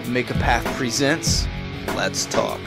Make a Path presents Let's Talk.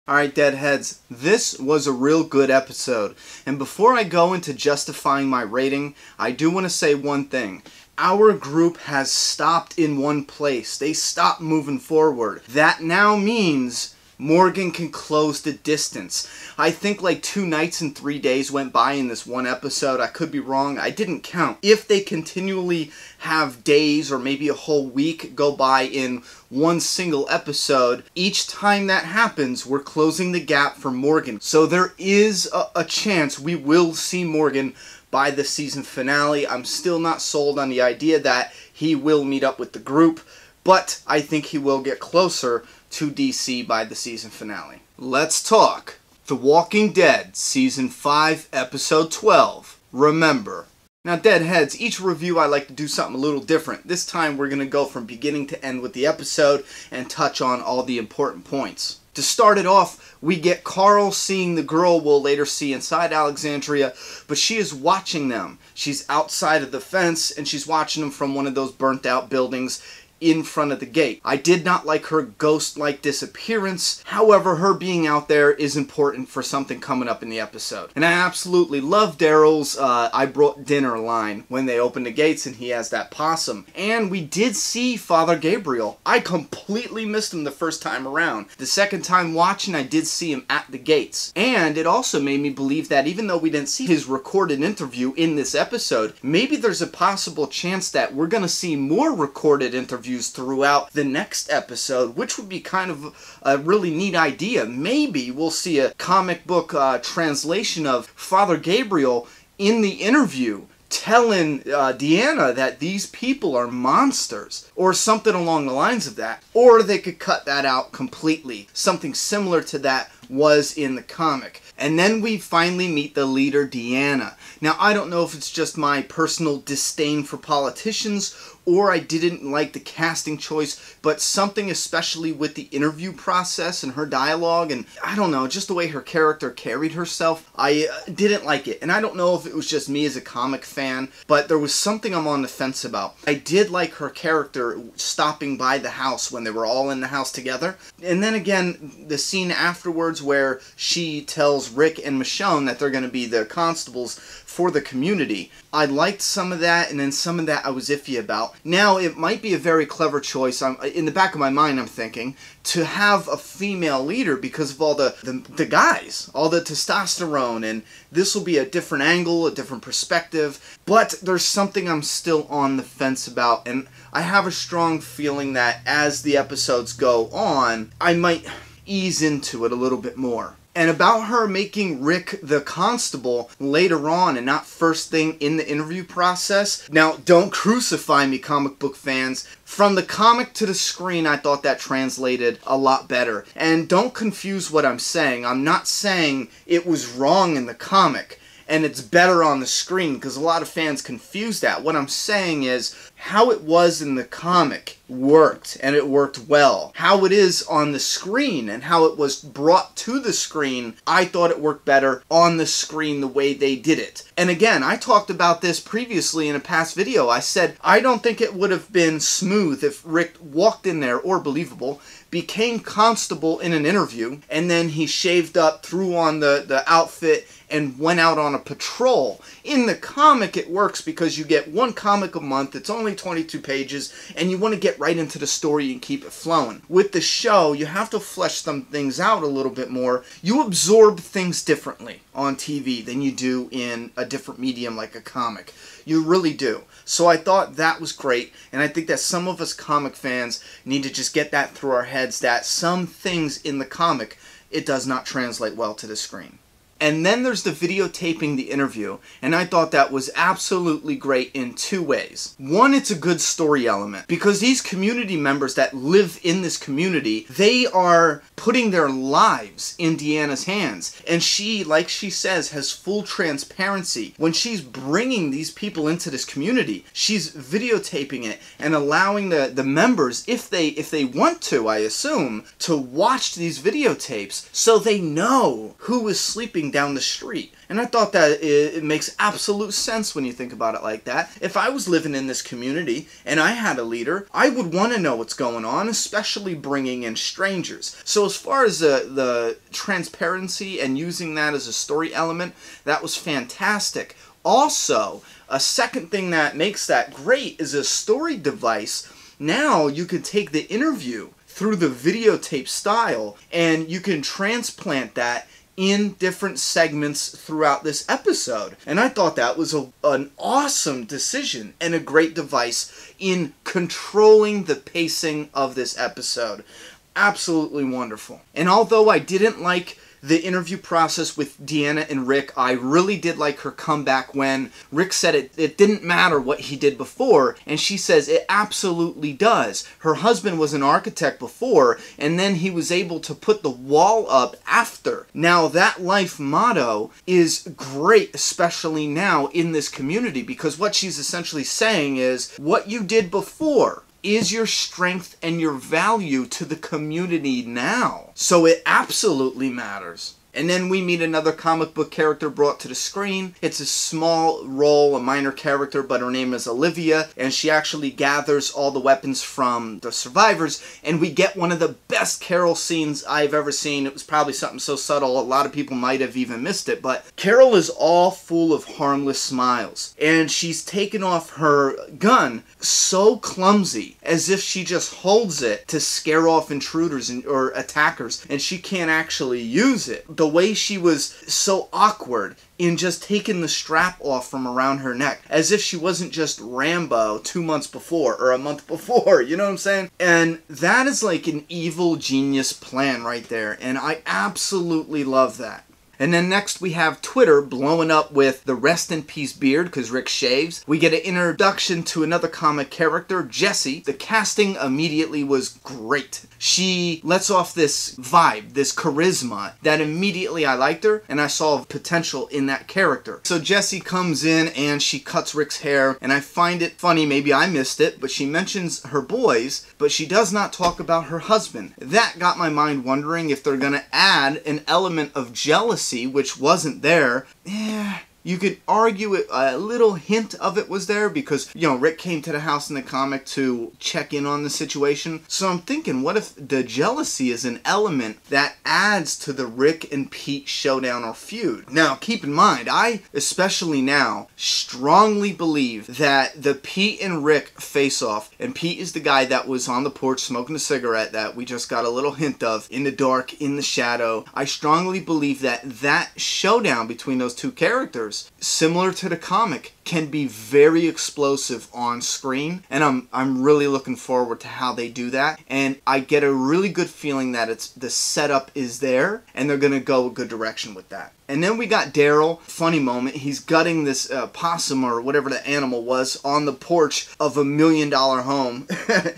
Alright, Deadheads, this was a real good episode, and before I go into justifying my rating, I do want to say one thing. Our group has stopped in one place. They stopped moving forward. That now means Morgan can close the distance. I think like 2 nights and 3 days went by in this one episode. I could be wrong. I didn't count. If they continually have days or maybe a whole week go by in one single episode, each time that happens, we're closing the gap for Morgan. So there is a chance we will see Morgan by the season finale. I'm still not sold on the idea that he will meet up with the group, but I think he will get closer to DC by the season finale. Let's talk The Walking Dead Season 5, Episode 12, Remember. Now, Deadheads, each review I like to do something a little different. This time we're going to go from beginning to end with the episode and touch on all the important points. To start it off, we get Carl seeing the girl we'll later see inside Alexandria, but she is watching them. She's outside of the fence, and she's watching them from one of those burnt-out buildings in front of the gate. I did not like her ghost-like disappearance. However, her being out there is important for something coming up in the episode. And I absolutely love Daryl's I brought dinner line when they open the gates and he has that possum. And we did see Father Gabriel. I completely missed him the first time around. The second time watching, I did see him at the gates. And it also made me believe that even though we didn't see his recorded interview in this episode, maybe there's a possible chance that we're going to see more recorded interviews throughout the next episode, which would be kind of a really neat idea. Maybe we'll see a comic book translation of Father Gabriel in the interview telling Deanna that these people are monsters, or something along the lines of that. Or they could cut that out completely. Something similar to that was in the comic. And then we finally meet the leader, Deanna. Now, I don't know if it's just my personal disdain for politicians, or I didn't like the casting choice, but something especially with the interview process and her dialogue, and I don't know, just the way her character carried herself, I didn't like it. And I don't know if it was just me as a comic fan, but there was something I'm on the fence about. I did like her character stopping by the house when they were all in the house together. And then again, the scene afterwards where she tells Rick and Michonne that they're going to be the constables for the community. I liked some of that, and then some of that I was iffy about. Now, it might be a very clever choice. In the back of my mind, I'm thinking, to have a female leader because of all the guys, all the testosterone, and this will be a different angle, a different perspective. But there's something I'm still on the fence about, and I have a strong feeling that as the episodes go on, I might ease into it a little bit more. And about her making Rick the constable later on and not first thing in the interview process. Now, don't crucify me, comic book fans. From the comic to the screen, I thought that translated a lot better. And don't confuse what I'm saying. I'm not saying it was wrong in the comic and it's better on the screen, because a lot of fans confuse that. What I'm saying is how it was in the comic worked, and it worked well. How it is on the screen and how it was brought to the screen, I thought it worked better on the screen the way they did it. And again, I talked about this previously in a past video. I said I don't think it would have been smooth if Rick walked in there, or believable, became constable in an interview, and then he shaved up, threw on the outfit, and went out on a patrol. In the comic, it works because you get one comic a month, it's only 22 pages, and you want to get right into the story and keep it flowing. With the show, you have to flesh some things out a little bit more. You absorb things differently on TV than you do in a different medium like a comic. You really do. So I thought that was great, and I think that some of us comic fans need to just get that through our heads, that some things in the comic, it does not translate well to the screen. And then there's the videotaping the interview, and I thought that was absolutely great in 2 ways. One, it's a good story element, because these community members that live in this community, they are putting their lives in Deanna's hands, and she, like she says, has full transparency. When she's bringing these people into this community, she's videotaping it and allowing the members, if they want to, I assume, to watch these videotapes so they know who is sleeping fighting down the street. And I thought that it makes absolute sense when you think about it like that. If I was living in this community and I had a leader, I would want to know what's going on, especially bringing in strangers. So as far as the transparency and using that as a story element, that was fantastic. Also, a second thing that makes that great is a story device. Now you can take the interview through the videotape style and you can transplant that in different segments throughout this episode. And I thought that was an awesome decision and a great device in controlling the pacing of this episode. Absolutely wonderful. And although I didn't like the interview process with Deanna and Rick, I really did like her comeback when Rick said it didn't matter what he did before, and she says it absolutely does. Her husband was an architect before, and then he was able to put the wall up after. Now that life motto is great, especially now in this community, because what she's essentially saying is, what you did before is your strength and your value to the community now. So it absolutely matters. And then we meet another comic book character brought to the screen. It's a small role, a minor character, but her name is Olivia, and she actually gathers all the weapons from the survivors, and we get one of the best Carol scenes I've ever seen. It was probably something so subtle a lot of people might have even missed it, but Carol is all full of harmless smiles, and she's taken off her gun so clumsy, as if she just holds it to scare off intruders or attackers, and she can't actually use it. The way she was so awkward in just taking the strap off from around her neck, as if she wasn't just Rambo 2 months before or a month before, you know what I'm saying? And that is like an evil genius plan right there, and I absolutely love that. And then next we have Twitter blowing up with the Rest in Peace beard because Rick shaves. We get an introduction to another comic character, Jessie. The casting immediately was great. She lets off this vibe, this charisma, that immediately I liked her and I saw potential in that character. So Jessie comes in and she cuts Rick's hair, and I find it funny, maybe I missed it, but she mentions her boys, but she does not talk about her husband. That got my mind wondering if they're going to add an element of jealousy, which wasn't there. You could argue a little hint of it was there because, you know, Rick came to the house in the comic to check in on the situation. So I'm thinking, what if the jealousy is an element that adds to the Rick and Pete showdown or feud? Now, keep in mind, I, especially now, strongly believe that the Pete and Rick face-off, and Pete is the guy that was on the porch smoking a cigarette that we just got a little hint of in the dark, in the shadow. I strongly believe that that showdown between those two characters, similar to the comic, can be very explosive on screen, and I'm really looking forward to how they do that. And I get a really good feeling that the setup is there and they're gonna go a good direction with that. And then we got Daryl. Funny moment, he's gutting this possum or whatever the animal was on the porch of $1 million home.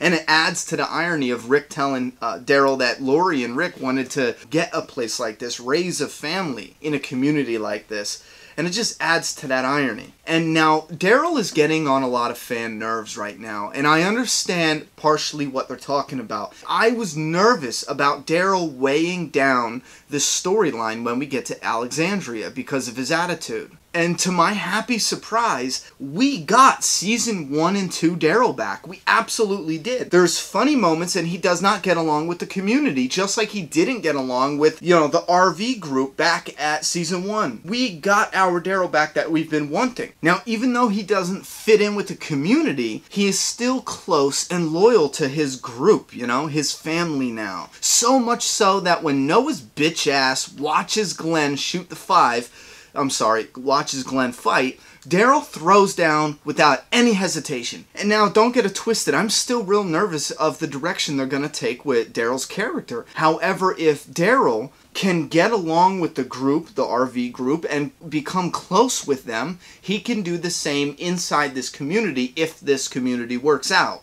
And it adds to the irony of Rick telling Daryl that Lori and Rick wanted to get a place like this, raise a family in a community like this. And it just adds to that irony. And now, Daryl is getting on a lot of fan nerves right now, and I understand partially what they're talking about. I was nervous about Daryl weighing down the storyline when we get to Alexandria because of his attitude. And to my happy surprise, we got season 1 and 2 Daryl back. We absolutely did. There's funny moments and he does not get along with the community, just like he didn't get along with, you know, the RV group back at season 1. We got our Daryl back that we've been wanting. Now, even though he doesn't fit in with the community, he is still close and loyal to his group, you know, his family now. So much so that when Noah's bitch ass watches Glenn watches Glenn fight, Daryl throws down without any hesitation. And now, don't get it twisted, I'm still real nervous of the direction they're going to take with Daryl's character. However, if Daryl can get along with the group, the RV group, and become close with them, he can do the same inside this community if this community works out.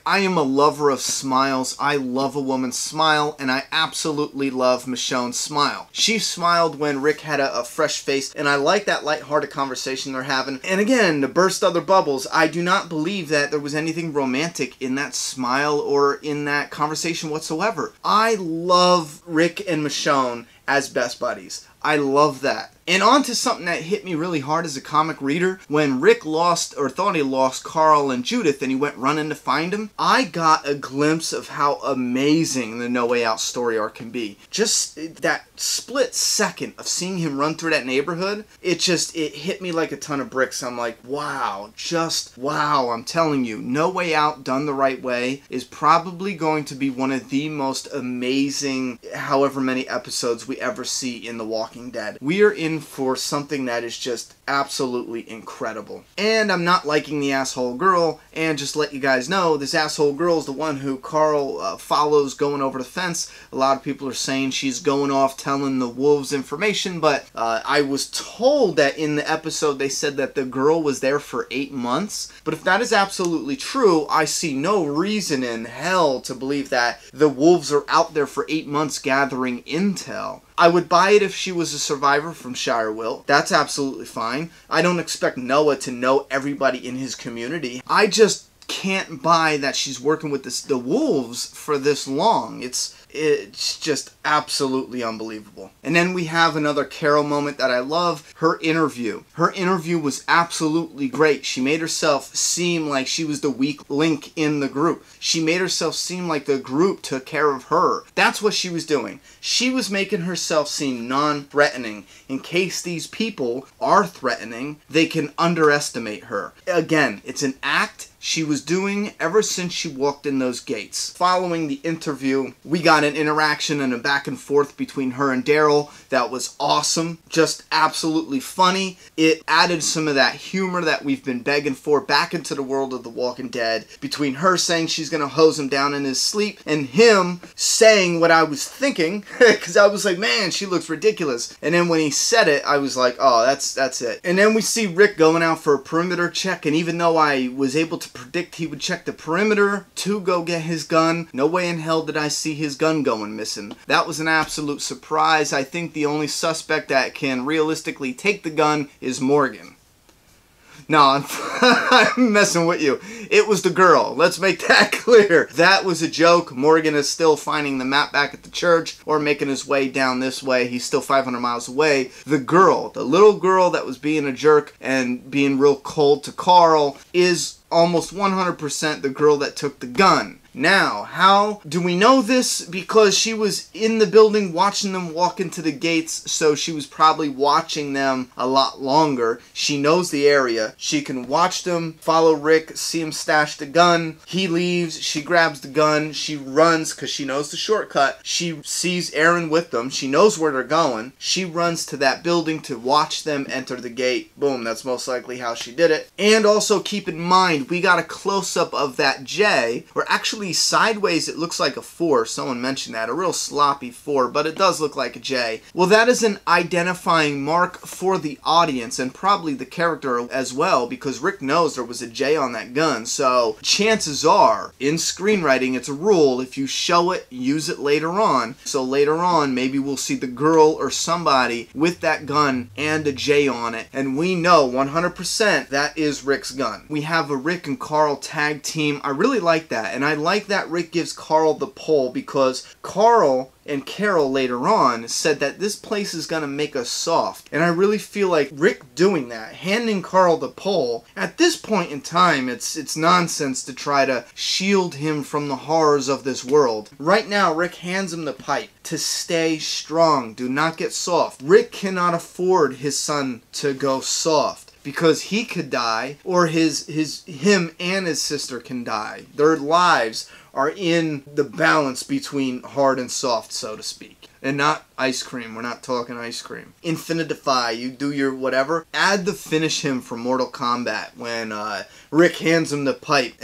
I am a lover of smiles. I love a woman's smile, and I absolutely love Michonne's smile. She smiled when Rick had a fresh face, and I like that lighthearted conversation they're having. And again, to burst other bubbles, I do not believe that there was anything romantic in that smile or in that conversation whatsoever. I love Rick and Michonne as best buddies. I love that. And on to something that hit me really hard as a comic reader. When Rick lost, or thought he lost, Carl and Judith and he went running to find him, I got a glimpse of how amazing the No Way Out story arc can be. Just that split second of seeing him run through that neighborhood, it hit me like a ton of bricks. I'm like, wow, just wow. I'm telling you, No Way Out done the right way is probably going to be one of the most amazing however many episodes we ever see in The Walking Dead. We are in for something that is just absolutely incredible. And I'm not liking the asshole girl, and just let you guys know, this asshole girl is the one who Carl follows going over the fence. A lot of people are saying she's going off telling the wolves information, but I was told that in the episode they said that the girl was there for 8 months. But if that is absolutely true, I see no reason in hell to believe that the wolves are out there for 8 months gathering intel. I would buy it if she was a survivor from Shirewill. That's absolutely fine. I don't expect Noah to know everybody in his community. I just can't buy that she's working with the wolves for this long. It's just absolutely unbelievable. And then we have another Carol moment that I love, her interview. Her interview was absolutely great. She made herself seem like she was the weak link in the group. She made herself seem like the group took care of her. That's what she was doing. She was making herself seem non-threatening. In case these people are threatening, they can underestimate her. Again, it's an act she was doing ever since she walked in those gates. Following the interview, we got an interaction and a back and forth between her and Daryl that was awesome. Just absolutely funny. It added some of that humor that we've been begging for back into the world of The Walking Dead. Between her saying she's gonna hose him down in his sleep and him saying what I was thinking, because I was like, man, she looks ridiculous. And then when he said it, I was like, oh, that's it. And then we see Rick going out for a perimeter check, and even though I was able to predict he would check the perimeter to go get his gun, no way in hell did I see his gun going missing. That was an absolute surprise. I think the only suspect that can realistically take the gun is Morgan. No, I'm messing with you. It was the girl. Let's make that clear. That was a joke. Morgan is still finding the map back at the church or making his way down this way. He's still 500 miles away. The girl, the little girl that was being a jerk and being real cold to Carl, is almost 100% the girl that took the gun. Now, how do we know this? Because she was in the building watching them walk into the gates, so she was probably watching them a lot longer. She knows the area. She can watch them, follow Rick, see him stash the gun. He leaves. She grabs the gun. She runs because she knows the shortcut. She sees Aaron with them. She knows where they're going. She runs to that building to watch them enter the gate. Boom, that's most likely how she did it. And also keep in mind, we got a close-up of that J, or actually sideways it looks like a 4. Someone mentioned that. A real sloppy 4, but it does look like a J. Well, that is an identifying mark for the audience and probably the character as well, because Rick knows there was a J on that gun. So chances are, in screenwriting, it's a rule. If you show it, use it later on. So later on, maybe we'll see the girl or somebody with that gun and a J on it. And we know 100% that is Rick's gun. We have a Rick and Carl tag team. I really like that. And I like that Rick gives Carl the pole, because Carl and Carol later on said that this place is going to make us soft. And I really feel like Rick doing that, handing Carl the pole, at this point in time, it's nonsense to try to shield him from the horrors of this world. Right now, Rick hands him the pipe to stay strong. Do not get soft. Rick cannot afford his son to go soft, because he could die, or him and his sister can die. Their lives are in the balance between hard and soft, so to speak. And not ice cream. We're not talking ice cream. Infinitify. You do your whatever. Add the finish him from Mortal Kombat when Rick hands him the pipe.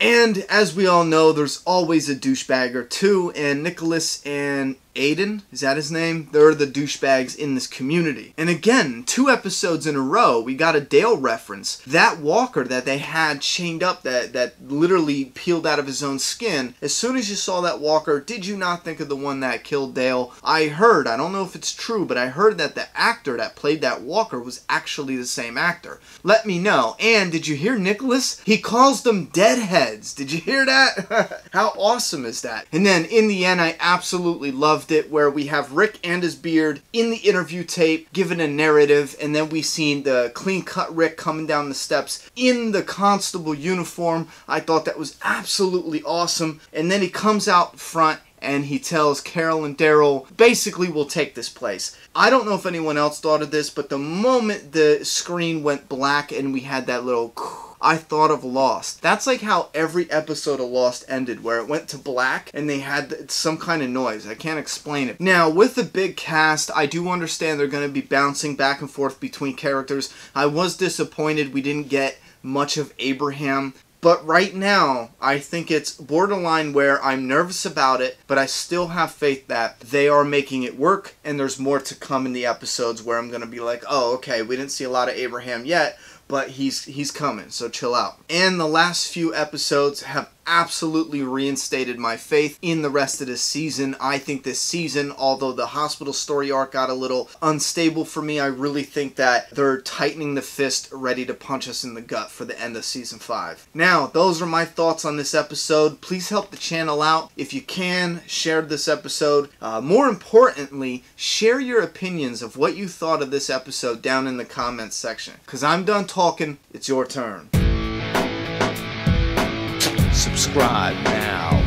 And as we all know, there's always a douchebag or two. And Nicholas and Aiden, is that his name? They're the douchebags in this community. And again, 2 episodes in a row, we got a Dale reference. That walker that they had chained up that literally peeled out of his own skin. As soon as you saw that walker, did you not think of the one that killed Dale tale. I heard, I don't know if it's true, but I heard that the actor that played that walker was actually the same actor. Let me know. And did you hear Nicholas? He calls them deadheads. Did you hear that? How awesome is that? And then in the end, I absolutely loved it, where we have Rick and his beard in the interview tape given a narrative, and then we seen the clean-cut Rick coming down the steps in the constable uniform. I thought that was absolutely awesome. And then he comes out front and he tells Carol and Daryl, basically, we'll take this place. I don't know if anyone else thought of this, but the moment the screen went black and we had that little, I thought of Lost. That's like how every episode of Lost ended, where it went to black and they had some kind of noise. I can't explain it. Now, with the big cast, I do understand they're going to be bouncing back and forth between characters. I was disappointed we didn't get much of Abraham. But right now, I think it's borderline where I'm nervous about it, but I still have faith that they are making it work, and there's more to come in the episodes where I'm going to be like, oh, okay, we didn't see a lot of Abraham yet, but he's coming, so chill out. And the last few episodes have absolutely reinstated my faith in the rest of this season. I think this season, although the hospital story arc got a little unstable for me, I really think that they're tightening the fist, ready to punch us in the gut for the end of season 5. Now, those are my thoughts on this episode. Please help the channel out. If you can, share this episode. More importantly, share your opinions of what you thought of this episode down in the comments section. Because I'm done talking, it's your turn. Subscribe now.